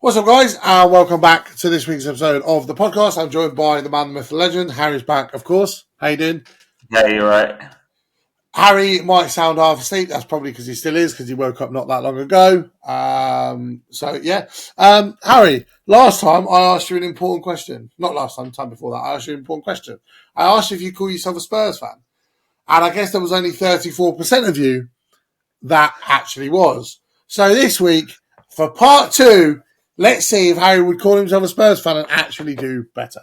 What's up, guys? Welcome back to this week's episode of the podcast. I'm joined by the man, the myth, the legend. Harry's back, of course. How you doing? Yeah, you're right. Harry might sound half asleep. That's probably because he still is, because he woke up not that long ago. Harry, last time I asked you an important question. Not last time, time before that. I asked you an important question. I asked you if you call yourself a Spurs fan. And I guess there was only 34% of you that actually was. So this week, for part two, let's see if Harry would call himself a Spurs fan and actually do better.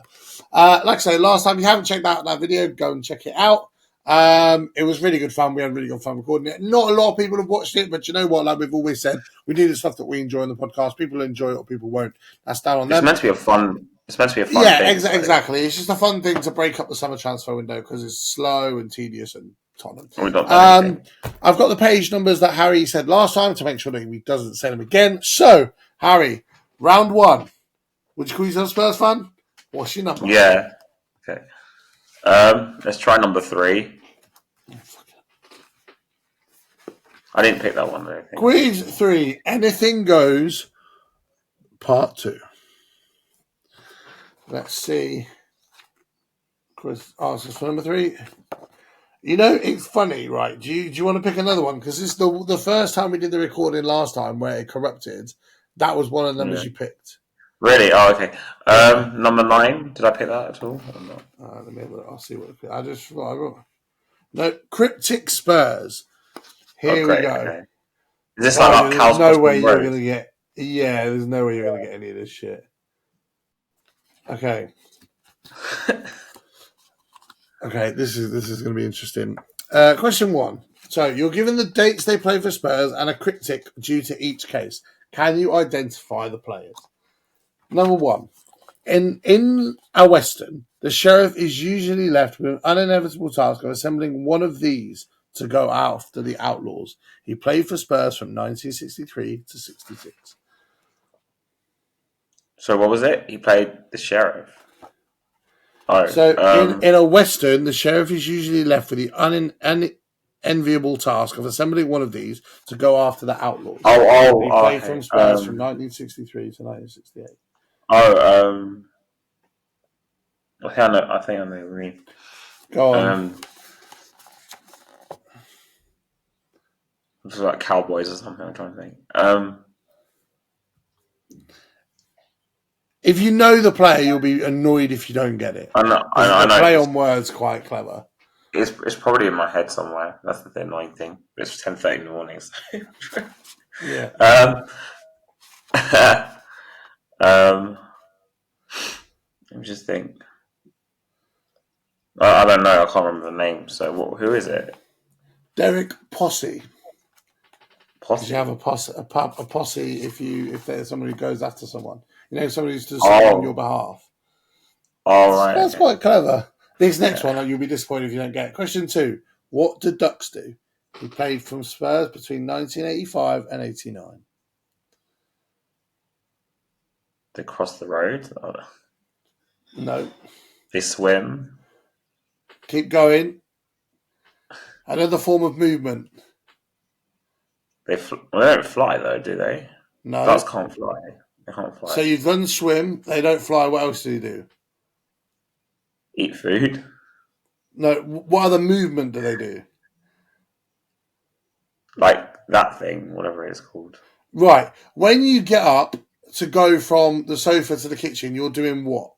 Like I say, last time, if you haven't checked out that video, go and check it out. It was really good fun. We had really good fun recording it. Not a lot of people have watched it, but you know what? Like we've always said, we do the stuff that we enjoy on the podcast. People enjoy it or people won't. That's down on them. It's meant to be a fun thing. Yeah, exactly. It's just a fun thing to break up the summer transfer window because it's slow and tedious and Tottenham. I've got the page numbers that Harry said last time to make sure that he doesn't say them again. So, Harry, round one. Would you call yourself a Spurs fan? What's your number? Yeah. Okay. Let's try number 3. I didn't pick that one, though. Quiz 3. Anything goes. Part 2. Let's see. Chris asks for number 3. You know, it's funny, right? Do you want to pick another one? Because this is the first time we did the recording last time where it corrupted. That was one of the numbers you picked. Really? Oh, okay. Number 9. Did I pick that at all? Or not? Let me have a look. I'll see what I just forgot. I wrote. No, Cryptic Spurs. Here we go. Okay. Is this like there's no way you're going to get... Yeah, there's no way you're going to get any of this shit. Okay. Okay, this is going to be interesting. Question 1. So, you're given the dates they play for Spurs and a cryptic due to each case. Can you identify the players? Number 1. In a Western, the sheriff is usually left with an uninevitable task of assembling one of these to go after the Outlaws. He played for Spurs from 1963 to 66. So what was it? He played the sheriff. Oh, so in a Western, the sheriff is usually left with the unenviable task of assembling one of these to go after the Outlaws. He played from Spurs from 1963 to 1968. I think I know what you mean. Go on. It's like Cowboys or something. I'm trying to think. If you know the player, you'll be annoyed if you don't get it. I know. The play on words quite clever. It's probably in my head somewhere. That's the annoying thing. It's 10:30 in the morning. So. Yeah. Let me just think. I don't know. I can't remember the name. So who is it? Derek Posse. Posse. You have a posse if there's somebody who goes after someone. You know, somebody who's doing something on your behalf. All right. That's quite clever. This next one, you'll be disappointed if you don't get it. Question 2. What did Ducks do? He played from Spurs between 1985 and 89. They cross the road? No. They swim? Keep going. Another form of movement. They don't fly, though, do they? No. Ducks can't fly. They can't fly. So you've done swim. They don't fly. What else do you do? Eat food? No. What other movement do they do? Like that thing, whatever it's called. Right. When you get up to go from the sofa to the kitchen, you're doing what?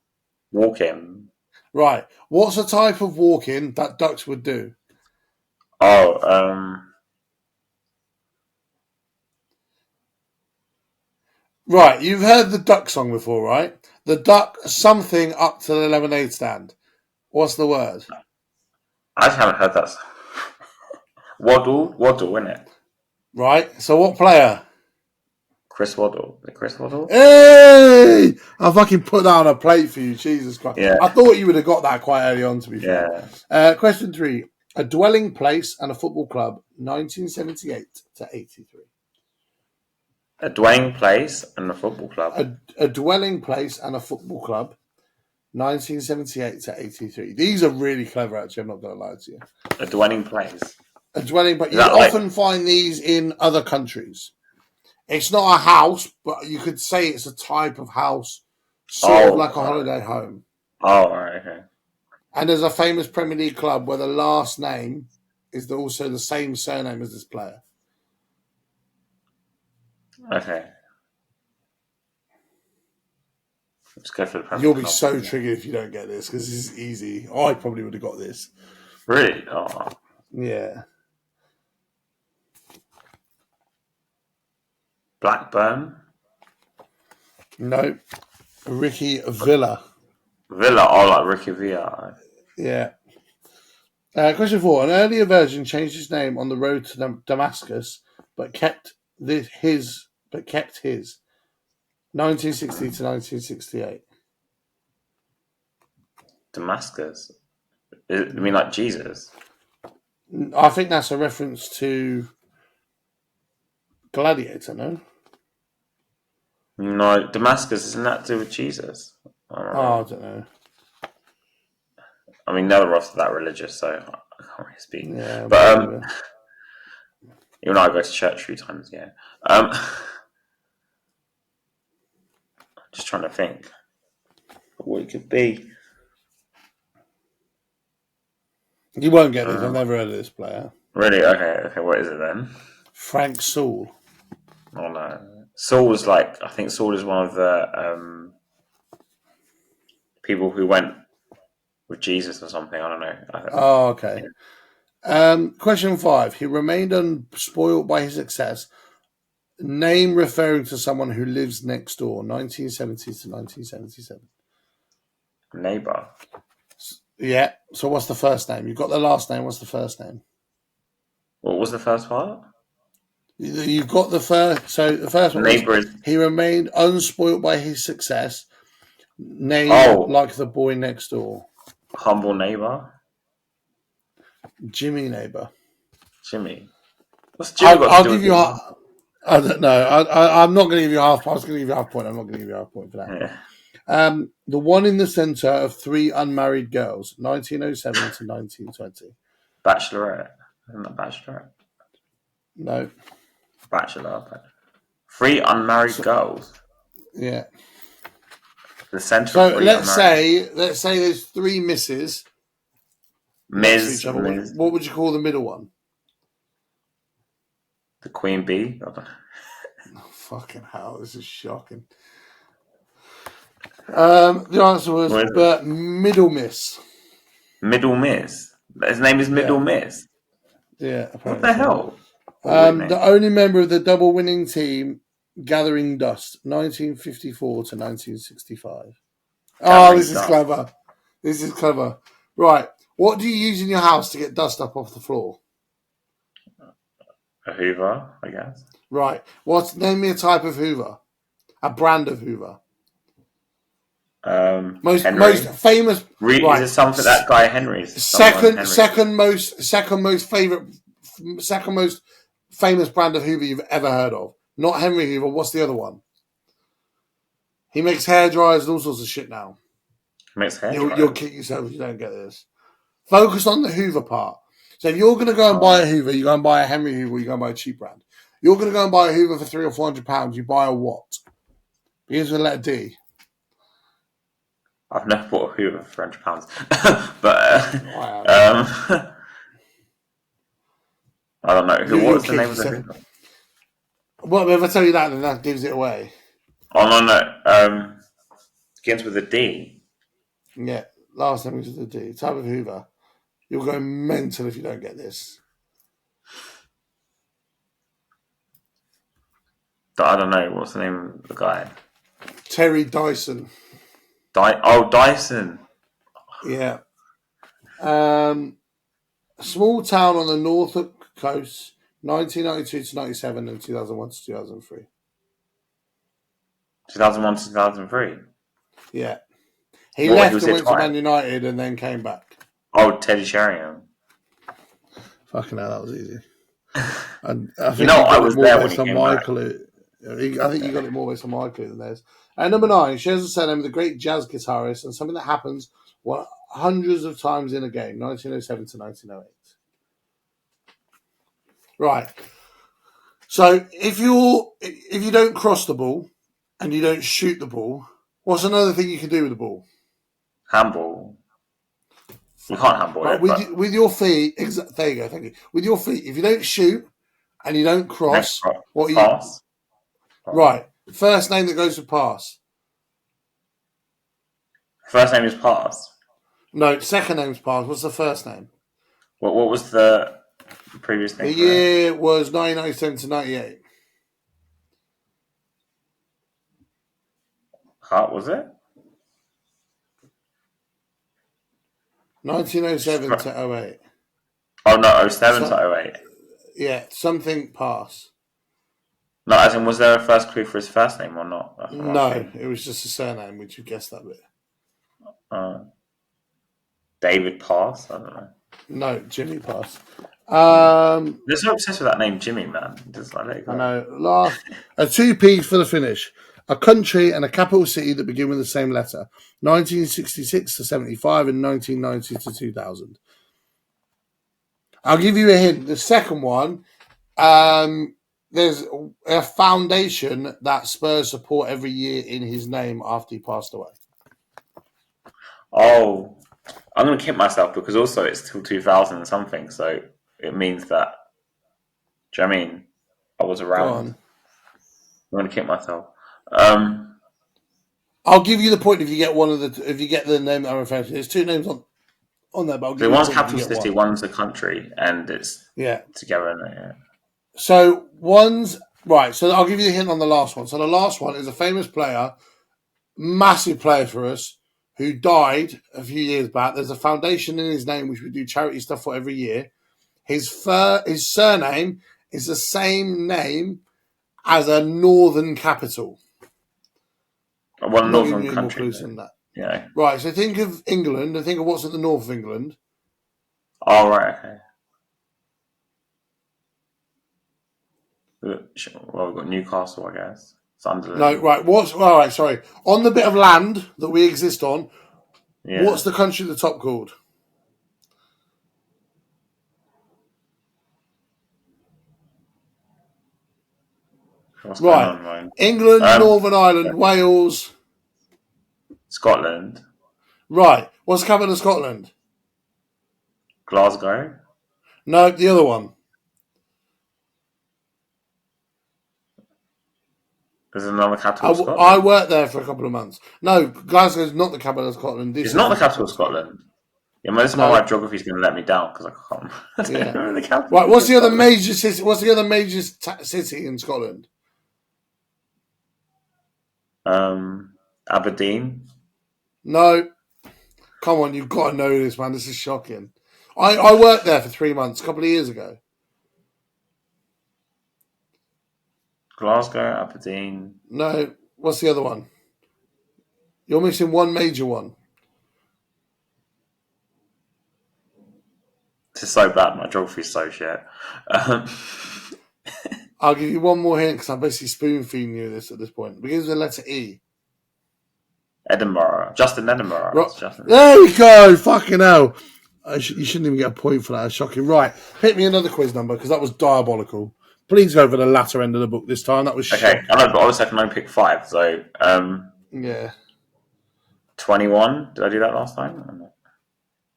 Walking. Right. What's the type of walking that ducks would do? Right. You've heard the duck song before, right? The duck something up to the lemonade stand. What's the word? I just haven't heard that. Waddle, innit? Right. So what player? Chris Waddle. Is it Chris Waddle? Hey! I fucking put that on a plate for you. Jesus Christ. Yeah. I thought you would have got that quite early on, to be fair. Yeah. Question 3. A dwelling place and a football club, 1978 to 83. A dwelling place and a football club. A dwelling place and a football club, 1978 to 83. These are really clever, actually. I'm not going to lie to you. A dwelling place. A dwelling, but you often find these in other countries. It's not a house, but you could say it's a type of house, sort of Oh, like a holiday home. oh, right, okay. And there's a famous Premier League club where the last name is also the same surname as this player. Okay. Let's go for the Premier You'll be Club. so triggered if you don't get this because this is easy. I probably would have got this. Really? Oh. Yeah. Blackburn? No. Ricky Villa. Villa, oh, like Ricky Villa. Yeah. Question 4. An earlier version changed its name on the road to Damascus, but kept his 1960 to 1968. Damascus? You mean like Jesus? I think that's a reference to Gladiator, no? No, Damascus, isn't that to do with Jesus? I don't know. Oh, I don't know. I mean, neither of us are that religious, so I can't really speak. Yeah, But maybe. even though I go to church 3 times a year. Just trying to think what it could be. You won't get this. I've never heard of this player. Really? Okay. What is it then? Frank Saul. Oh no, Saul was like, I think Saul is one of the people who went with Jesus or something. I don't know. Oh, okay. Question 5. He remained unspoilt by his success. Name referring to someone who lives next door, 1970 to 1977. Neighbor. Yeah. So what's the first name? You've got the last name. What's the first name? What was the first part? You've got the first. So the first one Neighbor was, is he remained unspoilt by his success. Name like the boy next door. Humble neighbor. Jimmy Neighbor. Jimmy. What's Jimmy got I'll to do give with you. it? I don't know. I'm not going to give you half. I was going to give you half point. I'm not going to give you half point for that. Yeah. The one in the centre of 3 unmarried girls, 1907 to 1920. Bachelorette. Isn't that Bachelorette? No. Bachelor. 3 unmarried girls. Yeah. The centre So of 3 let's unmarried. say there's 3 misses next to each other. What would you call the middle one? The Queen Bee. Oh, fucking hell! This is shocking. The answer was Middle Miss. Middle Miss. His name is Middle Miss. Yeah. What the hell? The only member of the double winning team, Gathering Dust, 1954 to 1965. This is clever. This is clever. Right. What do you use in your house to get dust up off the floor? A Hoover, I guess. Right. Name me a type of Hoover. A brand of Hoover. Most famous. Is it something that guy Henry's? Second most famous brand of Hoover you've ever heard of. Not Henry Hoover. What's the other one? He makes hair dryers and all sorts of shit now. You'll kick yourself if you don't get this. Focus on the Hoover part. So if you're going to go and buy a Hoover, you go and buy a Henry Hoover, you go and buy a cheap brand. You're going to go and buy a Hoover for £300 or £400, you buy a what? Begins with a letter D. I've never bought a Hoover for £100. But I don't know. What's the name of the Hoover? Well, if I tell you that, then that gives it away. Oh, no. Begins with a D. Yeah, last name is with a D. Type of Hoover. You'll go mental if you don't get this. I don't know. What's the name of the guy? Terry Dyson. Dyson. Yeah. A small town on the Norfolk coast, 1992 to 97 and 2001 to 2003. 2001 to 2003? Yeah. He left and went to Man United and then came back. Oh, Teddy Sheringham. Fucking hell, that was easy. And I think I was there when he came back. I think you got it more based on my clue than theirs. And number 9, shares the surname of the great jazz guitarist and something that happens hundreds of times in a game, 1907 to 1908. Right. So if you don't cross the ball and you don't shoot the ball, what's another thing you can do with the ball? Handball. You can't handball Right, it, but with your feet. There you go. Thank you. With your feet, if you don't shoot and you don't next cross, what are you? pass. Right. First name that goes with pass. First name is pass. No, second name's pass. What's the first name? What was the previous The name for it? year was 1997 to 98. What was it? 1907 to 08. Oh no, 07 So, to 08. yeah, something pass. No, as in, was there a first clue for his first name or not? That's what I'm No, asking. it was just a surname, which you guessed that bit. David Pass? I don't know. No, Jimmy pass. They're so obsessed with that name, Jimmy, man. Just like, let it go. I know. Last, two P's for the finish. A country and a capital city that begin with the same letter. 1966 to 75 and 1990 to 2000. I'll give you a hint. The second one, there's a foundation that Spurs support every year in his name after he passed away. Oh, I'm going to kick myself because also it's till 2000 and something, so it means that, do you know what I mean? I was Go around. on. I'm going to kick myself. I'll give you the point if you get if you get the name that I'm referring to. There's two names on there, but I'll give So you a one's point if you capital get city, one. one's a country, and it's Yeah. together. Yeah. So one's right. So I'll give you a hint on the last one. So the last one is a famous player, massive player for us, who died a few years back. There's a foundation in his name which we do charity stuff for every year. His surname is the same name as a northern capital. One I'm not giving northern you any more country, clues though. than that. Yeah. Right. So think of England and think of what's at the north of England. Oh, right, okay. Well, we've got Newcastle, I guess. Sunderland. No, right. All right? Sorry. On the bit of land that we exist on, Yeah. what's the country at the top called? What's going Right. on, man? England, Northern Ireland, Wales. Scotland. Right. What's the capital of Scotland? Glasgow. No, the other one. There's another capital of I Scotland. worked there for a couple of months. No, Glasgow's not the capital of Scotland. This It's is not the the capital capital of of Scotland. Scotland. Yeah, most of my geography's going to let me down because I can't. I don't remember the capital. Right. What's the other Scotland. major city? What's the other major city in Scotland? Aberdeen. No. Come on, you've got to know this, man. This is shocking. I worked there for 3 months a couple of years ago. Glasgow, Aberdeen. No. What's the other one? You're missing one major one. This is so bad. My geography's so shit. I'll give you one more hint because I'm basically spoon feeding you this at this point. It begins with the letter E. Edinburgh. Justin Edinburgh. Right. Justin. There we go. Fucking hell. You shouldn't even get a point for that. That's shocking. Right. Hit me another quiz number because that was diabolical. Please go for the latter end of the book this time. That was Okay. shocking. I know, but obviously I can only pick 5. So, Yeah. 21. Did I do that last time?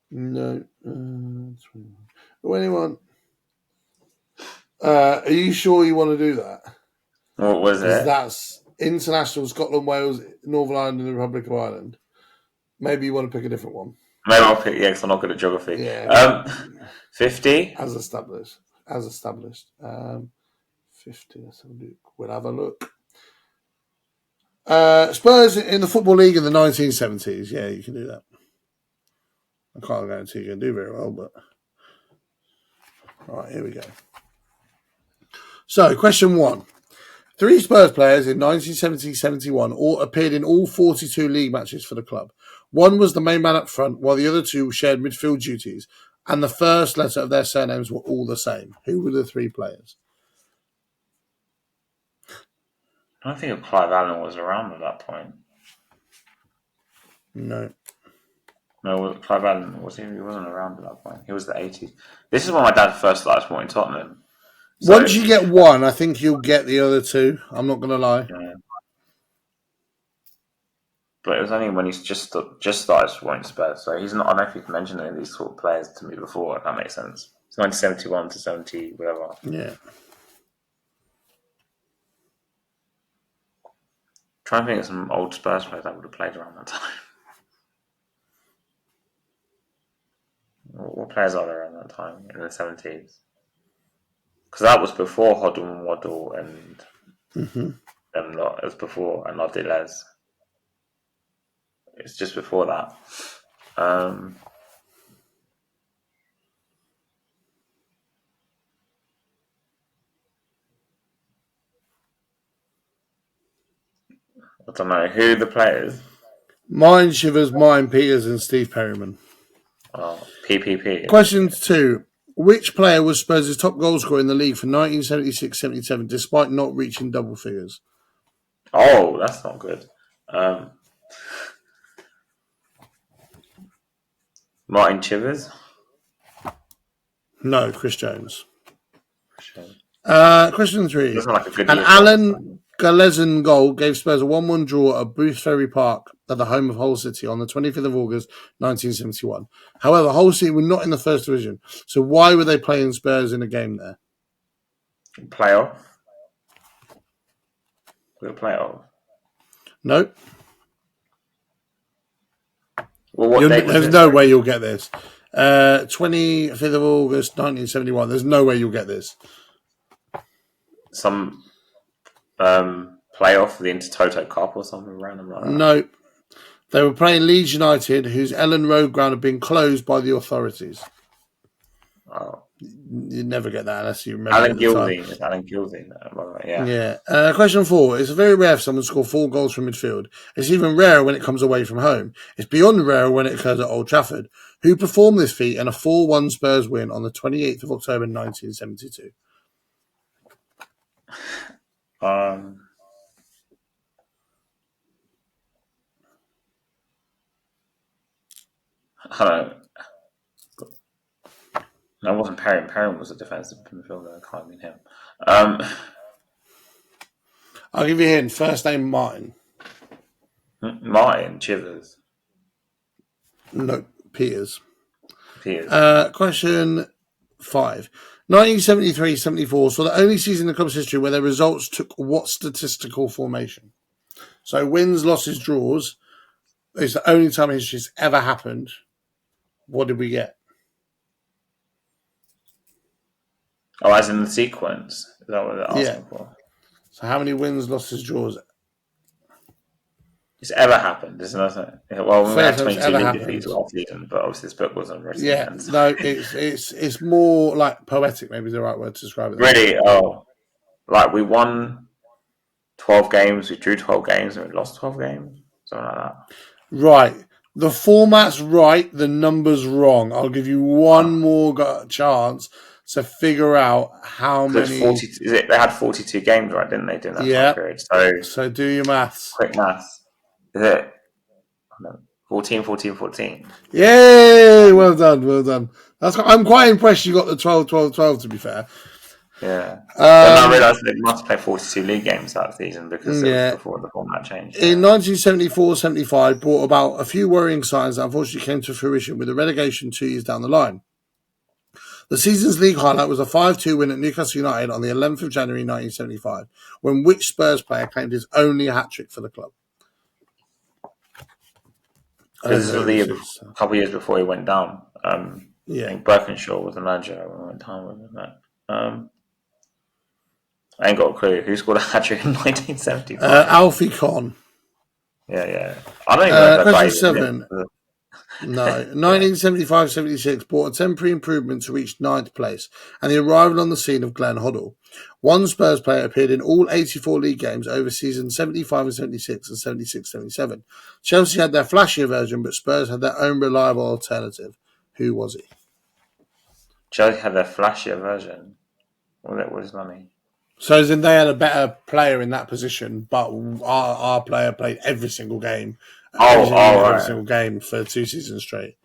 No. 21. Are you sure you want to do that? What was it? That's international Scotland, Wales, Northern Ireland, and the Republic of Ireland. Maybe you want to pick a different one. Maybe I'll pick, because I'm not good at geography. Yeah. 50? As established. 50. Let's have a look. We'll have a look. Spurs in the Football League in the 1970s. Yeah, you can do that. I can't guarantee you can do very well, but... All right, here we go. So, question 1. 3 Spurs players in 1970-71 all appeared in all 42 league matches for the club. One was the main man up front, while the other 2 shared midfield duties, and the first letter of their surnames were all the same. Who were the 3 players? I don't think Clive Allen was around at that point. No. No, Clive Allen, he wasn't around at that point. He was the 80s. This is when my dad first started supporting Tottenham. So, Once you get one, I think you'll get the other two. I'm not going to lie. yeah. But it was only when he's just started supporting Spurs. So he's not. I don't know if you can mention any of these sort of players to me before. If that makes sense. It's 1971 to 70, whatever. Yeah. Trying to think of some old Spurs players that would have played around that time. What players are there around that time in the 70s? Because that was before Hoddle and Waddle and them lot. It was before and Odiles. It's just before that. I don't know who the players. Mine, Shivers, mine, Peters, and Steve Perryman. Oh, PPP. Question 2. Which player was Spurs' top goal scorer in the league for 1976-77 despite not reaching double figures? Oh, that's not good. Martin Chivers? No, Chris Jones. Shame. Question 3. Doesn't like a good An year. Alan Galezan goal gave Spurs a 1-1 draw at Booth Ferry Park at the home of Hull City on the 25th of August 1971. However, Hull City were not in the first division, so why were they playing Spurs in a game there? Playoff? We're playoff. Nope. Well, what date was There's this? no way you'll get this. 25th of August 1971. There's no way you'll get this. Some playoff, the Intertoto Cup or something random like that. Nope. They were playing Leeds United, whose Ellen Road ground had been closed by the authorities. Oh. You'd never get that unless you remember. Alan Gilding. It's Alan Gilding. Yeah. Yeah. Question 4. It's very rare for someone to score 4 goals from midfield. It's even rarer when it comes away from home. It's beyond rare when it occurs at Old Trafford. Who performed this feat in a 4-1 Spurs win on the 28th of October 1972? I don't know. No, it wasn't Perrin. Perrin was a defensive midfielder. I can't mean him. I'll give you a hint. First name Martin. Martin Chivers. No, Peters. Peters. Question 5. 1973-74 saw the only season in the club's history where their results took what statistical formation? So wins, losses, draws. It's the only time in history it's ever happened. What did we get? Oh, as in the sequence? Is that what they're asking for? So how many wins, losses, draws? It's ever happened. There's nothing. Well, we had 22 league happened. defeats last season, but obviously this book wasn't written. Yeah, then, so. no, it's more like poetic. Maybe is the right word to describe it. Really? Oh, like we won 12 games, we drew 12 games, and we lost 12 games, something like that. Right. The format's right. The number's wrong. I'll give you one more chance to figure out how many. 40, they had 42 games, right? Didn't they? During that time period. So do your maths. Quick maths. Is it 14, 14, 14? Yay! Well done, well done. I'm quite impressed you got the 12, 12, 12, to be fair. Yeah. Then I realised they must play 42 league games that season because it was before the format changed. In 1974-75, brought about a few worrying signs that unfortunately came to fruition with the relegation 2 years down the line. The season's league highlight was a 5-2 win at Newcastle United on the 11th of January 1975, when which Spurs player claimed his only hat-trick for the club? Because this was a couple of years before he went down. I think Birkinshaw was the manager when he went down, wasn't it? I ain't got a clue. Who scored a hat-trick in 1975? Alfie Conn. Yeah. I don't even know if Question 7. No. 1975-76 brought a temporary improvement to reach 9th place and the arrival on the scene of Glenn Hoddle. One Spurs player appeared in all 84 league games over seasons 75 and 76 and 76-77. Chelsea had their flashier version, but Spurs had their own reliable alternative. Who was he? Chelsea had their flashier version. What was money? So as in they had a better player in that position, but our player played every single game. Every single game for 2 seasons straight.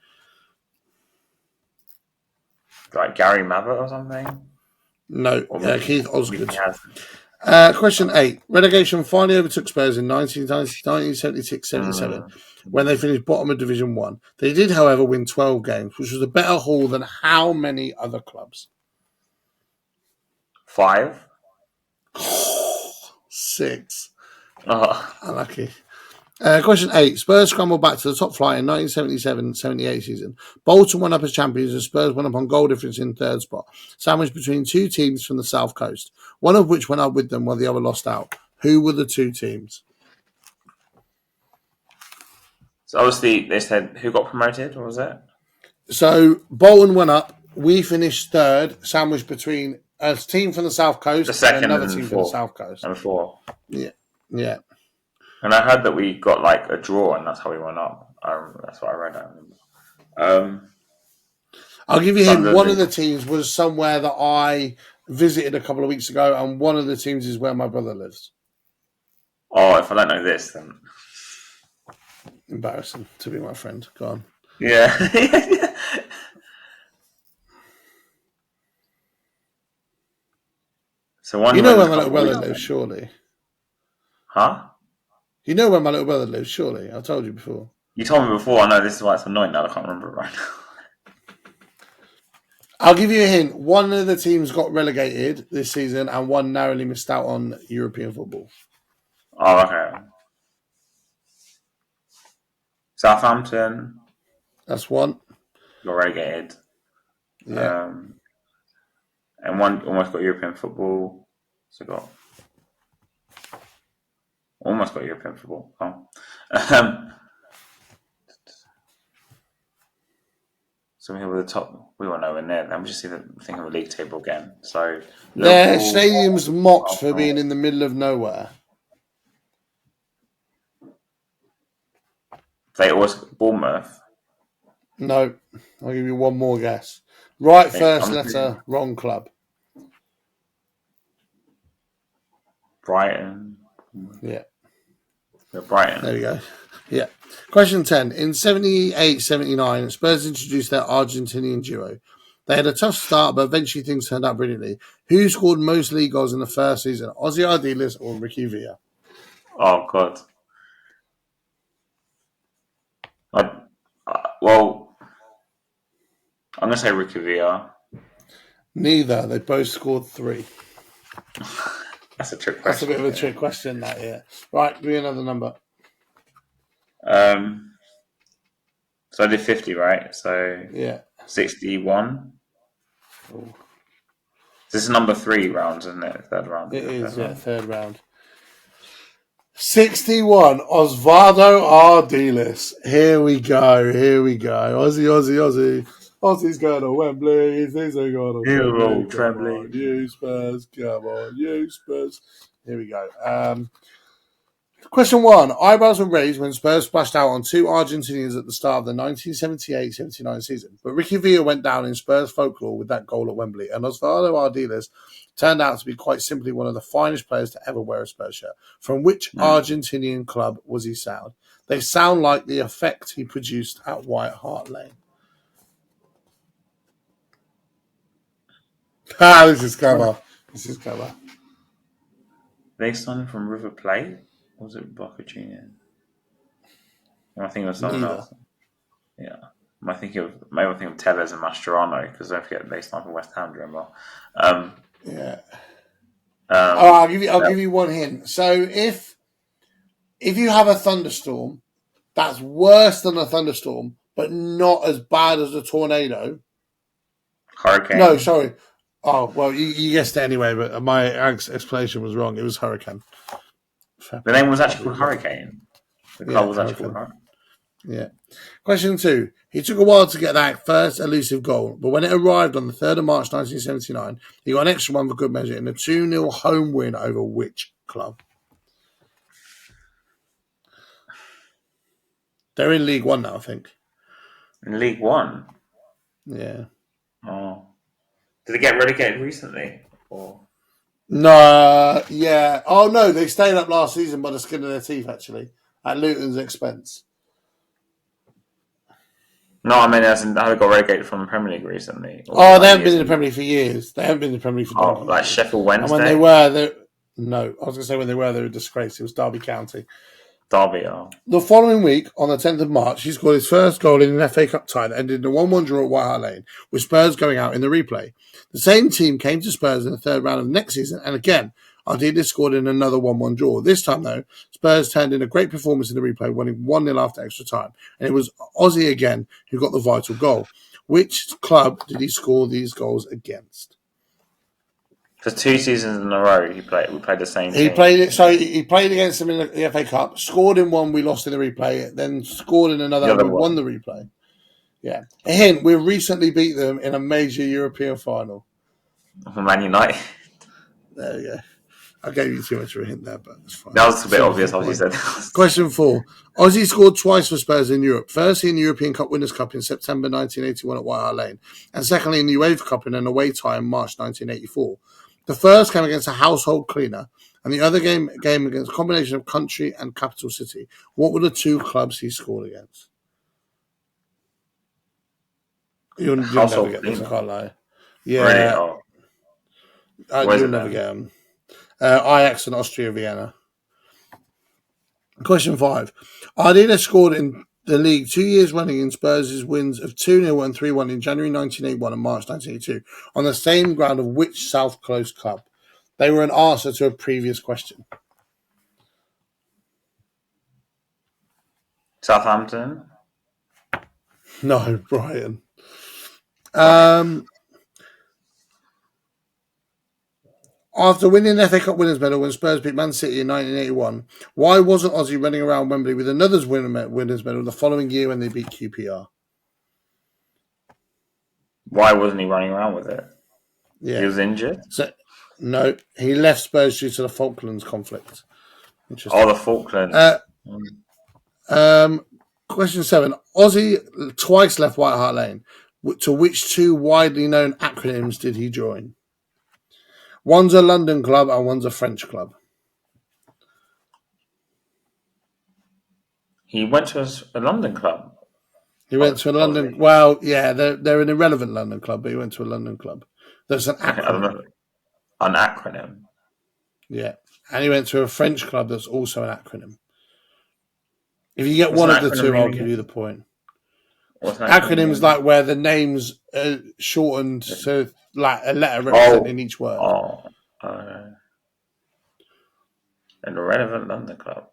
Like Gary Mavett or something? No, Or maybe Keith he Osgood. hasn't. Question 8. Relegation finally overtook Spurs in 1976-77 when they finished bottom of Division 1. They did, however, win 12 games, which was a better haul than how many other clubs? 5. 6. Oh, Unlucky. Question 8. Spurs scrambled back to the top flight in 1977-78 season. Bolton went up as champions and Spurs went up on goal difference in third spot, sandwiched between two teams from the south coast, one of which went up with them while the other lost out. Who were the two teams? so obviously they said who got promoted. What was it? So Bolton went up. We finished third, sandwiched between a team from the south The coast and second another and team from the fourth. south coast. Number 4. Yeah, yeah. And I heard that we got like a draw, and that's how we went up. That's what I read. I remember. I'll give you a hint. One of Sunderland. the teams was somewhere that I visited a couple of weeks ago, and one of the teams is where my brother lives. Oh, if I don't know this, then Embarrassing to be my friend. Go on. yeah. So one You know went where a my little couple of brother weeks lives, ago. surely. Huh? You know where my little brother lives, surely. I told you before. You told me before. I know this is why it's annoying now. I can't remember it right now. I'll give you a hint. One of the teams got relegated this season, and one narrowly missed out on European football. Oh, okay. Southampton That's one. got relegated. Yeah. And one almost got European football. So got almost got European football. Oh. So we were the top. We were nowhere near. Let me just see the thing of the league table again. So Their Liverpool. stadium's mocked for being in the middle of nowhere. They always Bournemouth. No. I'll give you one more guess. Right first I'm letter, wrong club. Brighton. Yeah. Brighton. There we go. Yeah. Question 10. In 78-79, Spurs introduced their Argentinian duo. They had a tough start, but eventually things turned out brilliantly. Who scored most league goals in the first season? Ozzy Ardiles or Ricky Villa? Oh God. Well, I'm gonna say Ricky Villa. Neither. They both scored 3. That's a trick question. That's a bit of a trick question, that, yeah. Right, give me another number. So I did 50, right? So Yeah. 61. Oh. This is number 3 rounds, isn't it? Third round. It is, yeah, third round. 61, Osvaldo Ardiles. Here we go. Ozzy. Ozzy's going to Wembley. Things are going to Wembley. Come on, you Spurs. Come on, you Spurs. Here we go. Question 1. Eyebrows were raised when Spurs splashed out on 2 Argentinians at the start of the 1978-79 season. But Ricky Villa went down in Spurs folklore with that goal at Wembley, and Osvaldo Ardiles turned out to be quite simply one of the finest players to ever wear a Spurs shirt. From which Argentinian club was he sound? They sound like the effect he produced at White Hart Lane. This is clever. They signed from River Plate? Or was it Boca Juniors? I think it was someone else. Yeah. Maybe I think of Tevez and Mascherano, because don't forget they signed from West Ham, do you remember? Yeah. I'll give you one hint. So if you have a thunderstorm that's worse than a thunderstorm, but not as bad as a tornado. Hurricane. No, sorry. Oh, well, you guessed it anyway, but my explanation was wrong. It was Hurricane. The name was actually called Hurricane. The club was actually called Hurricane. Yeah. Question 2. He took a while to get that first elusive goal, but when it arrived on the 3rd of March 1979, he got an extra one for good measure in a 2-0 home win over which club? They're in League One now, I think. In League One? Yeah. Oh. Did it get relegated recently? Or? No, yeah. Oh, no, they stayed up last season by the skin of their teeth, actually, at Luton's expense. No, I mean, as in how they got relegated from the Premier League recently. Oh, they haven't been in the Premier League for years. They haven't been in the Premier League for Oh, donkey's like years. Sheffield And when they Wednesday? were, no, I was going to say when they were a disgrace. It was Derby County. Derby, oh. The following week, on the 10th of March, he scored his first goal in an FA Cup tie that ended in a 1-1 draw at White Hart Lane, with Spurs going out in the replay. The same team came to Spurs in the third round of next season, and again, Ardiles scored in another 1-1 draw. This time, though, Spurs turned in a great performance in the replay, winning 1-0 after extra time, and it was Ozzy again who got the vital goal. Which club did he score these goals against? For 2 seasons in a row, we played the same team. He played against them in the FA Cup, scored in one, we lost in the replay, then scored in another, and we won the replay. Yeah. A hint, we recently beat them in a major European final. Man United. There we go. I gave you too much of a hint there, but it's fine. That was a bit obvious, as you said. Question 4. Ozzy scored twice for Spurs in Europe. Firstly, in the European Cup Winners' Cup in September 1981 at White Hart Lane, and secondly, in the UEFA Cup in an away tie in March 1984. The first came against a household cleaner, and the other game against a combination of country and capital city. What were the 2 clubs he scored against? You'll never get this, I can't lie. Yeah. Really? Oh. You'll never get them. Ajax and Austria Vienna. Question 5. Ardiles scored in the league 2 years running in Spurs' wins of 2-0 and 3-1 in January 1981 and March 1982 on the same ground of which South Coast club? They were an answer to a previous question. Southampton? No, Brighton. After winning the FA Cup winners' medal when Spurs beat Man City in 1981, why wasn't Ozzy running around Wembley with another winners' medal the following year when they beat QPR? Why wasn't he running around with it? Yeah. He was injured? No, he left Spurs due to the Falklands conflict. Oh, the Falklands. Question 7. Ozzy twice left White Hart Lane. To which 2 widely known acronyms did he join? One's a London club and one's a French club. He went to a London club. He went to a London... Well, yeah, they're an irrelevant London club, but he went to a London club. There's an acronym. I don't know. An acronym? Yeah. And he went to a French club that's also an acronym. If you get one of the 2, I'll give you the point. Acronyms like where the names are shortened to like a letter representing each word. An irrelevant London club.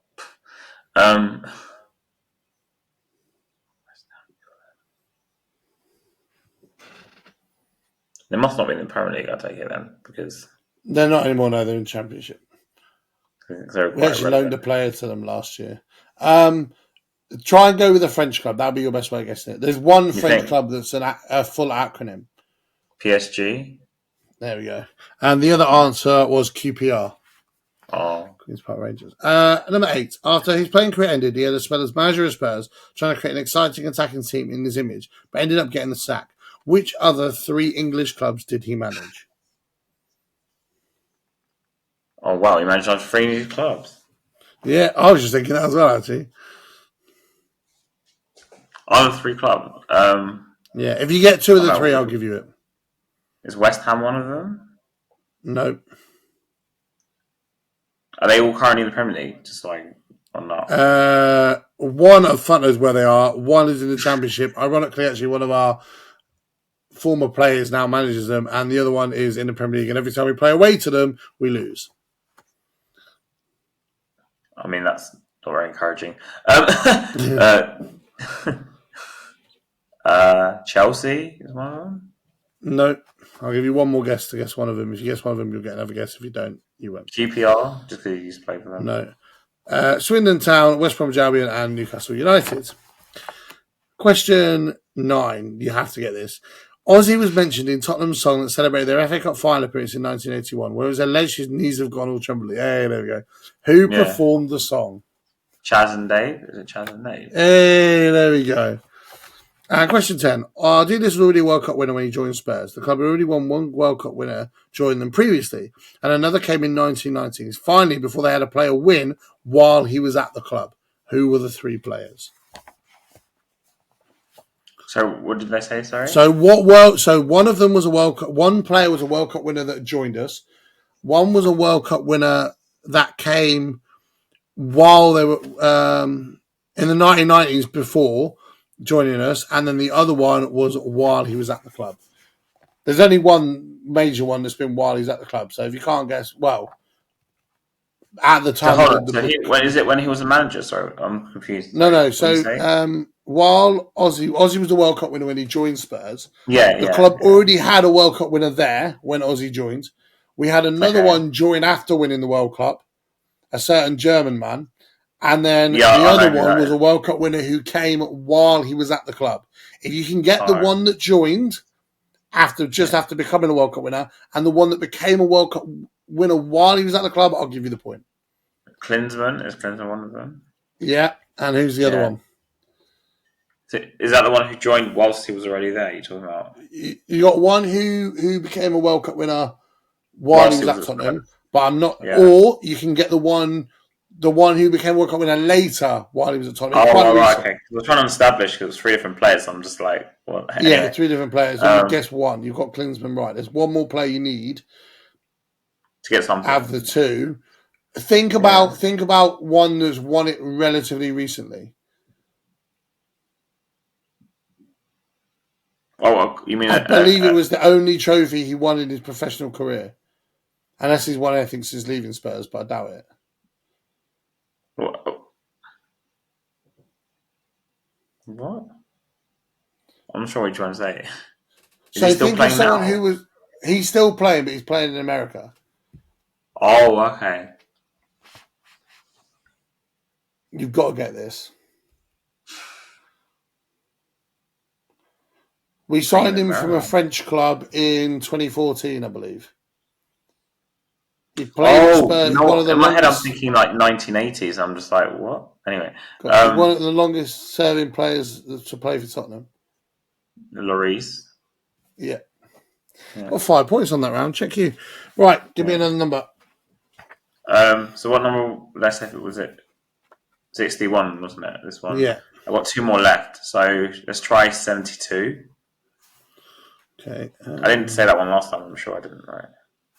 They must not be in the Premier League, I take it then, because they're not anymore. No, they're in Championship. We actually loaned a player to them last year. Try and go with a French club. That'll be your best way of guessing it. There's one French club that's a full acronym. PSG? There we go. And the other answer was QPR. Oh. Queen's Park Rangers. Number 8. After his playing career ended, he had a spell as manager of Spurs, trying to create an exciting attacking team in his image, but ended up getting the sack. Which other 3 English clubs did he manage? Oh, wow. He managed 3 new clubs. Yeah, I was just thinking that as well, actually. Other 3 clubs? Yeah, if you get 2 of the 3, I'll give you it. Is West Ham one of them? No. Are they all currently in the Premier League? Just like, or not? One of fuck knows where they are. One is in the Championship. Ironically, actually, one of our former players now manages them, and the other one is in the Premier League. And every time we play away to them, we lose. I mean, that's not very encouraging. Chelsea is one of them? No. I'll give you one more guess to guess one of them. If you guess one of them, you'll get another guess. If you don't, you won't. QPR? Just because you used to play for them? No. Swindon Town, West Bromwich Albion, and Newcastle United. Question 9. You have to get this. Ozzy was mentioned in Tottenham's song that celebrated their FA Cup final appearance in 1981, where it was alleged his knees have gone all trembly. Hey, there we go. Who performed the song? Chaz and Dave? Is it Chaz and Dave? Hey, there we go. Question 10. Ardiles was already a World Cup winner when he joined Spurs. The club had already won one World Cup winner joining them previously, and another came in 1990s. Finally, before they had a player win while he was at the club. Who were the 3 players? So what did they say? Sorry. So one of them was a World Cup. One player was a World Cup winner that joined us. One was a World Cup winner that came while they were in the 1990s before joining us, and then the other one was while he was at the club. There's only one major one that's been while he's at the club. So if you can't guess, well, at the time, So hold on. When is it when he was a manager? Sorry, I'm confused. No. So while Ozzy was the World Cup winner when he joined Spurs, the club already had a World Cup winner there when Ozzy joined. We had another one join after winning the World Cup, a certain German man. And then the other one was a World Cup winner who came while he was at the club. If you can get the one that joined after becoming a World Cup winner and the one that became a World Cup winner while he was at the club, I'll give you the point. Klinsmann? Is Klinsmann one of them? Yeah. And who's the other one? So is that the one who joined whilst he was already there? You're talking about? You got one who became a World Cup winner while he was at Tottenham, but I'm not. Yeah. Or you can get the one who became World Cup winner later while he was at Tottenham. Oh, right, okay. I was trying to establish because it was 3 different players. So I'm just like, what? Yeah, 3 different players. And guess one. You've got Klinsmann right. There's one more player you need to get something. Have the two. Think about one that's won it relatively recently. Oh, you mean? I believe it was the only trophy he won in his professional career, unless he's won anything since leaving Spurs, but I doubt it. What? I'm not sure what you're trying to say. So think of someone who was. He's still playing, but he's playing in America. Oh, okay. You've got to get this. We signed him from a French club in 2014, I believe. He played Spurs. In my head, I'm thinking like 1980s. I'm just like, what? Anyway. He's one of the longest serving players to play for Tottenham. Lloris. Yeah. Got 5 points on that round. Check you. Right, give me another number. So what number, let's say, was it? 61, wasn't it? This one? Yeah. I've got 2 more left. So let's try 72. Okay. I didn't say that one last time. I'm sure I didn't, right?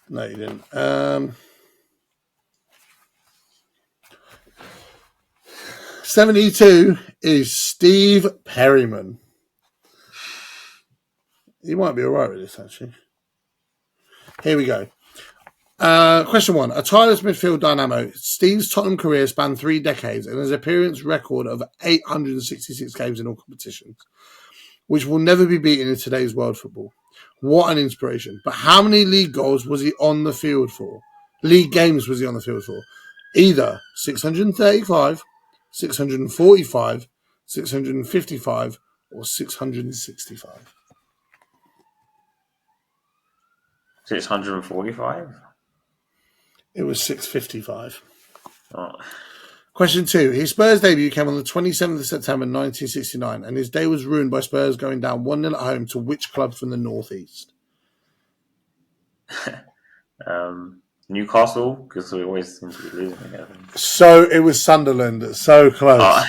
No, you didn't. 72 is Steve Perryman. You might be all right with this, actually. Here we go. Question 1. A tireless midfield dynamo, Steve's Tottenham career spanned 3 decades and his appearance record of 866 games in all competitions, which will never be beaten in today's world football. What an inspiration. But how many league goals was he on the field for? League games was he on the field for? Either 635, 645, 655, or 665. 645? It was 655. Oh. Question 2. His Spurs debut came on the 27th of September 1969, and his day was ruined by Spurs going down 1-0 at home to which club from the Northeast? Newcastle, because we always seem to be losing again. So it was Sunderland. So close.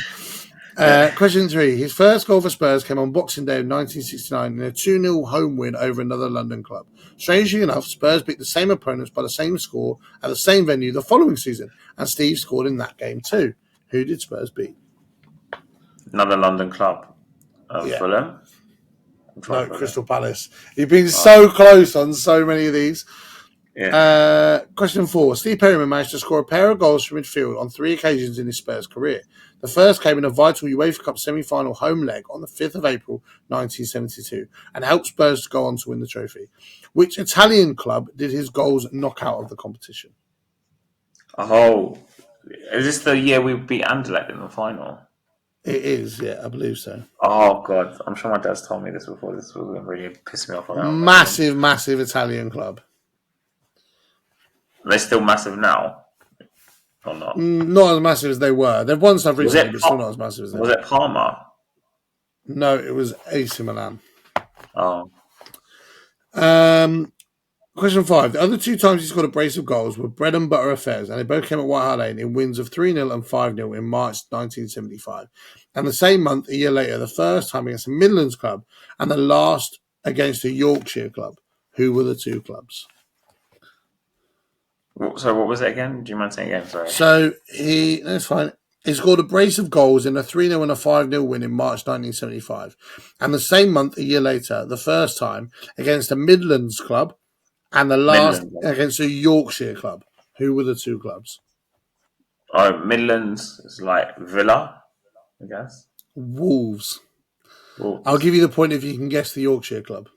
Question 3. His first goal for Spurs came on Boxing Day of 1969 in a 2-0 home win over another London club. Strangely enough, Spurs beat the same opponents by the same score at the same venue the following season, and Steve scored in that game too. Who did Spurs beat? Another London club. Fulham? No, Crystal Palace. You've been so close on so many of these. Yeah. Question 4. Steve Perryman managed to score a pair of goals from midfield on 3 occasions in his Spurs career. The first came in a vital UEFA Cup semi-final home leg on the 5th of April 1972 and helped Spurs to go on to win the trophy. Which Italian club did his goals knock out of the competition? Oh, is this the year we beat Anderlecht in the final? It is, yeah, I believe so. Oh, God. I'm sure my dad's told me this before. This was really pissing me off. Massive Italian club. Are they still massive now? Or not? Not as massive as they were. They've won stuff recently, but still not as massive as they were. Was it Parma? No, it was AC Milan. Oh. Question 5. The other 2 times he scored a brace of goals were bread and butter affairs, and they both came at White Hart Lane in wins of 3-0 and 5-0 in March 1975. And the same month, a year later, the first time against a Midlands club, and the last against a Yorkshire club. Who were the 2 clubs? So what was it again? Do you mind saying again? Sorry. So that's fine. He scored a brace of goals in a 3-0 and a 5-0 win in March 1975. And the same month, a year later, the first time against a Midlands club, and the last Midlands. against a Yorkshire club. Who were the 2 clubs? Oh, Midlands is like Villa, I guess. Wolves. Wolves. I'll give you the point if you can guess the Yorkshire club.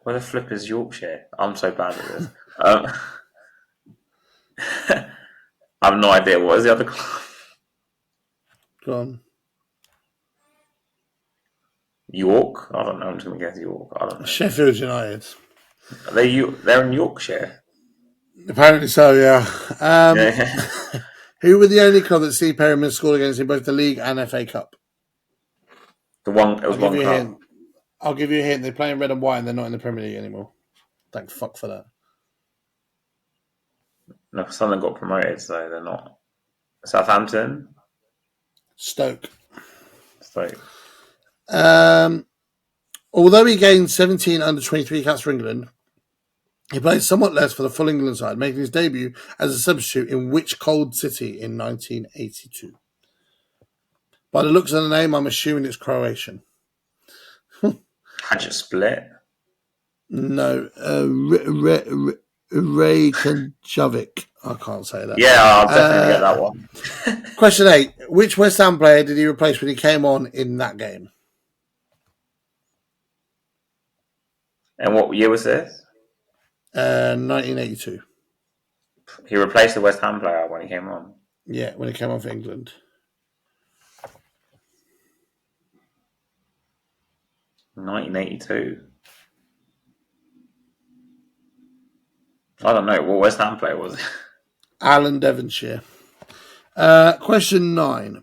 Where the flip is Yorkshire? I'm so bad at this. I have no idea. What is the other club? Go on. York? I don't know. I'm just going to guess York. I don't know. Sheffield United. They're in Yorkshire. Apparently so, yeah. Yeah. Who were the only club that Steve Perryman scored against in both the league and FA Cup? It was one club. I'll give you a hint. They're playing red and white and they're not in the Premier League anymore. Thank fuck for that. No, Sunderland got promoted, so they're not. Southampton? Stoke. Stoke. Although he gained 17 under-23 caps for England, he played somewhat less for the full England side, making his debut as a substitute in which cold city in 1982? By the looks of the name, I'm assuming it's Croatian. Hadget Split? No, Reykjavik. I can't say that. Yeah, I'll definitely get that one. Question 8. Which West Ham player did he replace when he came on in that game? And what year was this? 1982. He replaced the West Ham player when he came on. Yeah, when he came on for England. 1982. I don't know. What West Ham player was it? Alan Devonshire. Question 9.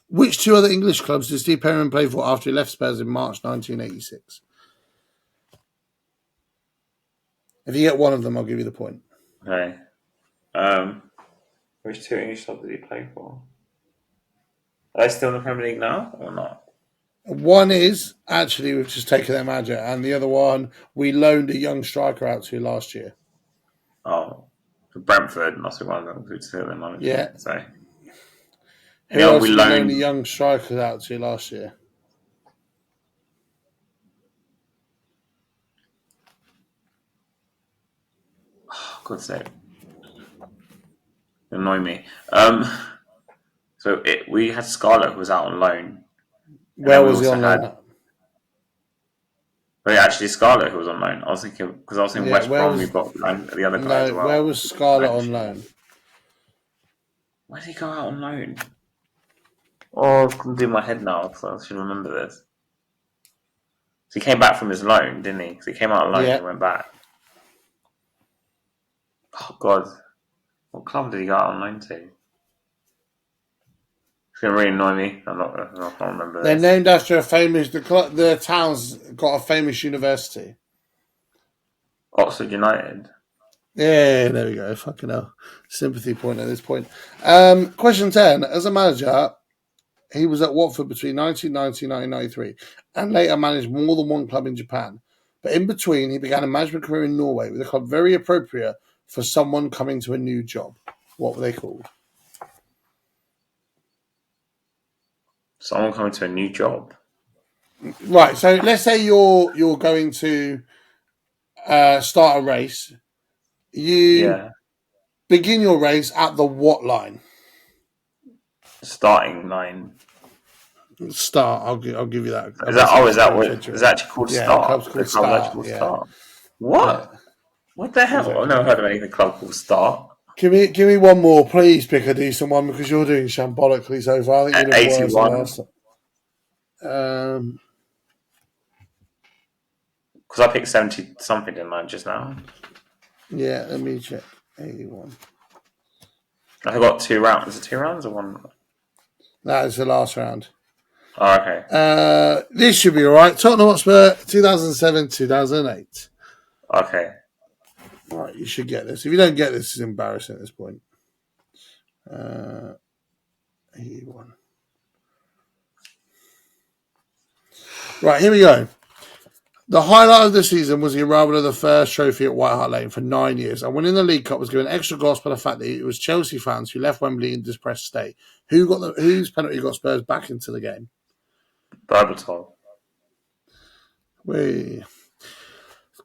Which 2 other English clubs did Steve Perryman play for after he left Spurs in March 1986? If you get one of them, I'll give you the point. Okay. Which 2 English clubs did he play for? Are they still in the Premier League now or not? One is, actually, we've just taken their manager, and the other one, we loaned a young striker out to last year. Oh, Brentford must be one of them. Who's still their manager? Yeah. So. Who else we loaned a young striker out to last year? Oh, God's sake. Annoy me. We had Scarlett who was out on loan. Where was he on loan? But actually, Scarlett who was on loan. I was thinking because I was thinking West Brom. We've got the other guy as well. Where was Scarlett on loan? Where did he go out on loan? Oh, I couldn't do my head now, so I should remember this. So he came back from his loan, didn't he? Because he came out on loan and went back. Oh God, what club did he go out on loan to? It's gonna really annoy me. I can't remember. They're named after a famous. The town's got a famous university. Oxford United. Yeah, there we go. Fucking hell. Sympathy point at this point. Question 10. As a manager, he was at Watford between 1990 and 1993 and later managed more than one club in Japan. But in between, he began a management career in Norway with a club very appropriate for someone coming to a new job. What were they called? Someone coming to a new job. Right. So let's say you're going to start a race. You begin your race at the what line? Starting line. Start. I'll give you that. Is that actually called Start? Club's called Start. Start. What? Yeah. What the hell? I've never heard of anything club called Start. Give me one more, please. Pick a decent one because you're doing shambolically so far. I think you're doing worse than last. Because I picked 70 something in mine just now. Yeah, let me check. 81. I got 2 rounds. Is it 2 rounds or 1? That is the last round. Oh, okay. This should be all right. Tottenham Hotspur, 2007-2008. Okay. Right, you should get this. If you don't get this, it's embarrassing at this point. E1. Right, here we go. The highlight of the season was the arrival of the first trophy at White Hart Lane for 9 years, and winning the League Cup was given extra gloss by the fact that it was Chelsea fans who left Wembley in depressed state. Whose penalty got Spurs back into the game? Berbatov.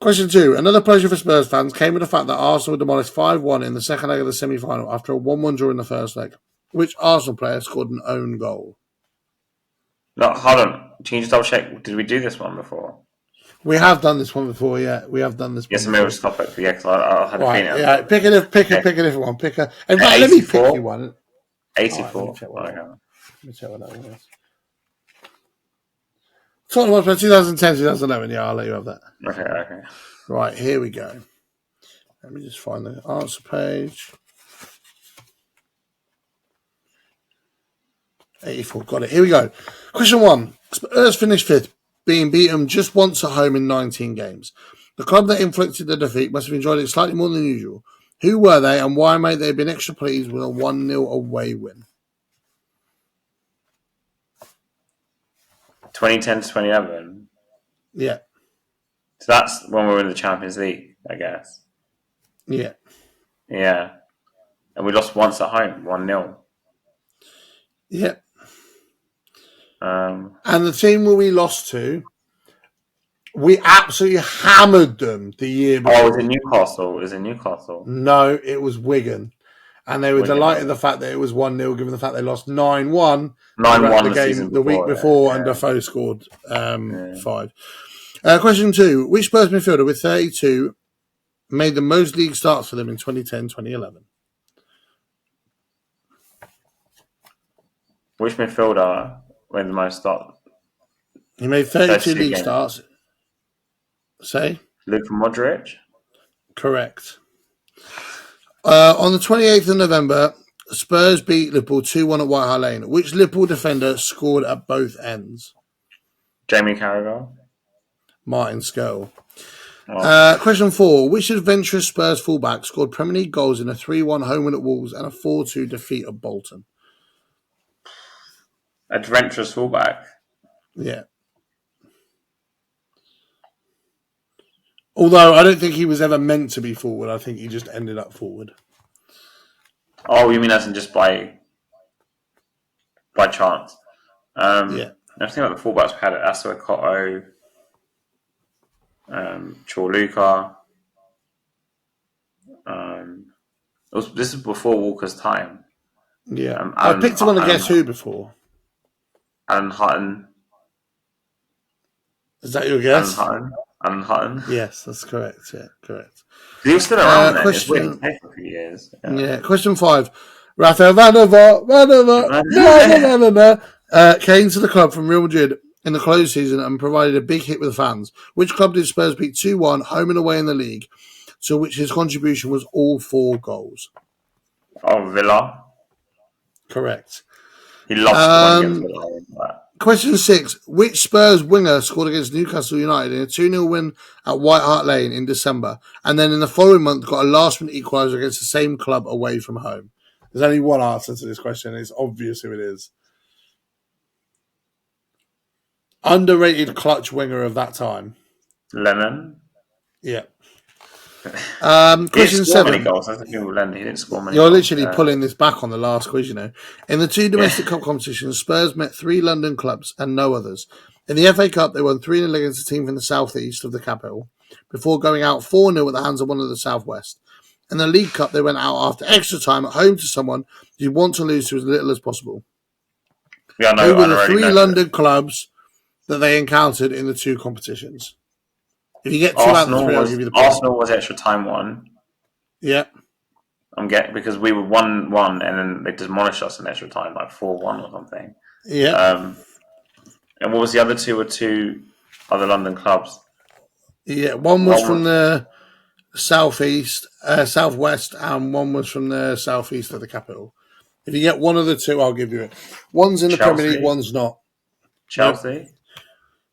Question 2. Another pleasure for Spurs fans came with the fact that Arsenal demolished 5-1 in the second leg of the semi-final after a 1-1 draw in the first leg. Which Arsenal player scored an own goal? No, hold on. Can you just double check? Did we do this one before? We have done this one before, yeah. We have done this one. Yes, maybe we'll stop it. Yeah, because I had a feeling. Yeah, pick a different one. In fact, let me pick you one. 84. Let me check what that one is. Tottenham Hotspur 2010-2011. Yeah, I'll let you have that. Okay. Right, here we go. Let me just find the answer page. 84, got it. Here we go. Question 1. Spurs finished 5th, being beaten just once at home in 19 games. The club that inflicted the defeat must have enjoyed it slightly more than usual. Who were they, and why might they have been extra pleased with a 1-0 away win? 2010-2011. Yeah. So that's when we were in the Champions League, I guess. Yeah. Yeah. And we lost once at home, 1-0. Yeah. And the team where we lost to, we absolutely hammered them the year before. Oh, was it Newcastle? No, it was Wigan. And they were delighted at the fact that it was 1-0, given the fact they lost 9-1. 9-1 the game the week before, and Defoe scored 5. Question 2. Which Spurs midfielder with 32 made the most league starts for them in 2010-2011? Which midfielder made the most starts? He made 32 league starts. Say? Luka Modric? Correct. On the 28th of November, Spurs beat Liverpool 2-1 at White Hart Lane. Which Liverpool defender scored at both ends? Jamie Carragher? Martin Skell. Question 4. Which adventurous Spurs fullback scored Premier League goals in a 3-1 home win at Wolves and a 4-2 defeat at Bolton? Adventurous fullback? Yeah. Although I don't think he was ever meant to be forward. I think he just ended up forward. Oh, you mean as in just by chance? Yeah. I think about the fullbacks we had at Asuakoto, Chorluka. This is before Walker's time. Yeah. I picked him on a Guess Who before. Alan Hutton. Is that your guess? Alan Hutton. Yes, that's correct. Yeah, correct. He was still around then. Question, it's really for a few years. Yeah. Question 5. Rafael Vanova came to the club from Real Madrid in the close season and provided a big hit with the fans. Which club did Spurs beat 2-1 home and away in the league, to which his contribution was all 4 goals? Oh, Villa. Correct. He lost one against Villa. Question 6. Which Spurs winger scored against Newcastle United in a 2-0 win at White Hart Lane in December, and then in the following month got a last-minute equaliser against the same club away from home? There's only one answer to this question. It's obvious who it is. Underrated clutch winger of that time. Lennon? Yeah. Question 7. Many goals. I think he didn't score many You're goals. literally pulling this back on the last quiz, you know. In the 2 domestic cup competitions, Spurs met 3 London clubs and no others. In the FA Cup, they won 3-0 against a team from the southeast of the capital, before going out 4-0 at the hands of one of the southwest. In the League Cup, they went out after extra time at home to someone you want to lose to as little as possible. Yeah, no, Who were the 3 London clubs that they encountered in the 2 competitions? If you get 2 out of the 3, I'll give you the point. Arsenal was extra time 1. Yeah. I'm getting, because we were 1-1 and then they demolished us in extra time, like 4-1 or something. Yeah. And what was the other 2? Were 2 other London clubs? Yeah, one was from the southeast, southwest, and one was from the southeast of the capital. If you get one of the 2, I'll give you it. One's in the Premier League, one's not. Chelsea.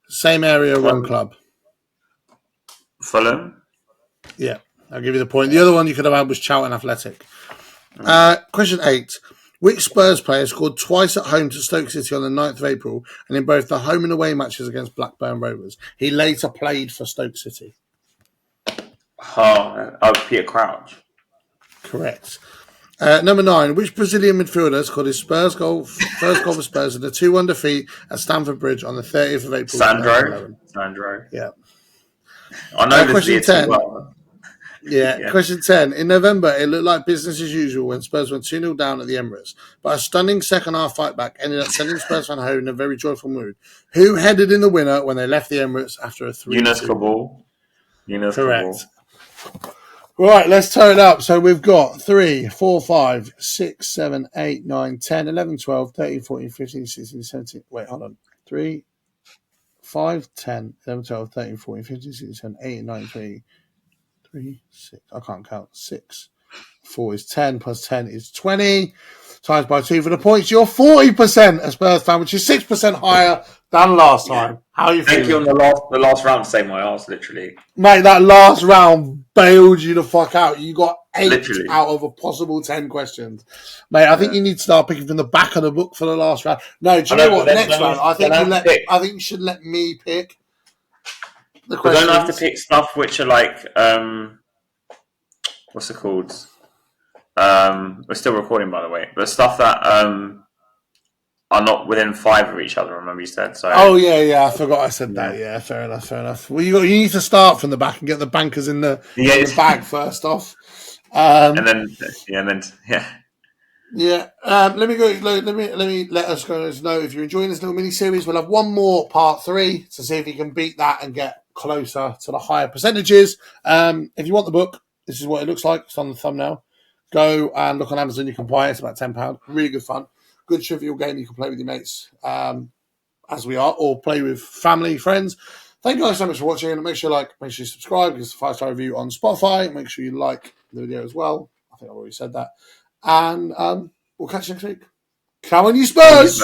Same area, wrong club. Fulham. Yeah, I'll give you the point. The other one you could have had was Charlton Athletic. Question 8. Which Spurs player scored twice at home to Stoke City on the 9th of April and in both the home and away matches against Blackburn Rovers? He later played for Stoke City. Peter Crouch. Correct. Number 9. Which Brazilian midfielder scored his first goal for Spurs in a 2-1 defeat at Stamford Bridge on the 30th of April? Sandro. Yeah. I know this question 10. Well. Yeah. Question 10. In November, it looked like business as usual when Spurs went 2-0 down at the Emirates. But a stunning second-half fight-back ended up sending Spurs fan home in a very joyful mood. Who headed in the winner when they left the Emirates after a 3-2? Yunus Correct. Right, let's turn it up. So we've got 3, 4, 5, 6, 7, 8, 9, 10, 11, 12, 13, 14, 15, 16, 17. Wait, hold on. 3, 5, 10, 11, 12, 13, 14, 15, 16, 17, 18, 19, 20. 3, 6. I can't count. 6. 4 is 10 plus 10 is 20. Times by 2 for the points. You're 40% a Spurs fan, which is 6% higher than last time. How are you feeling? Thank you on the last round to save my arse, literally. Mate, that last round bailed you the fuck out. You got 8 out of a possible 10 questions. Mate, I think you need to start picking from the back of the book for the last round. No, do you know what? Next round, I think you should let me pick the questions. We don't have to pick stuff which are like, what's it called? We're still recording, by the way. But stuff that are not within 5 of each other, remember you said. So. Oh, yeah, I forgot I said that. Yeah, fair enough. Well, you need to start from the back and get the bankers in the bag first off. And then. Yeah, let me go. Let me let us guys know if you're enjoying this little mini series. We'll have one more part 3 to see if you can beat that and get closer to the higher percentages. If you want the book, this is what it looks like. It's on the thumbnail. Go and look on Amazon. You can buy it. It's about £10. Really good fun. Good trivial game you can play with your mates, as we are, or play with family, friends. Thank you guys so much for watching. Make sure you subscribe. Give us a 5-star review on Spotify. Make sure you like the video as well. I think I've already said that. And we'll catch you next week. Come on, you Spurs!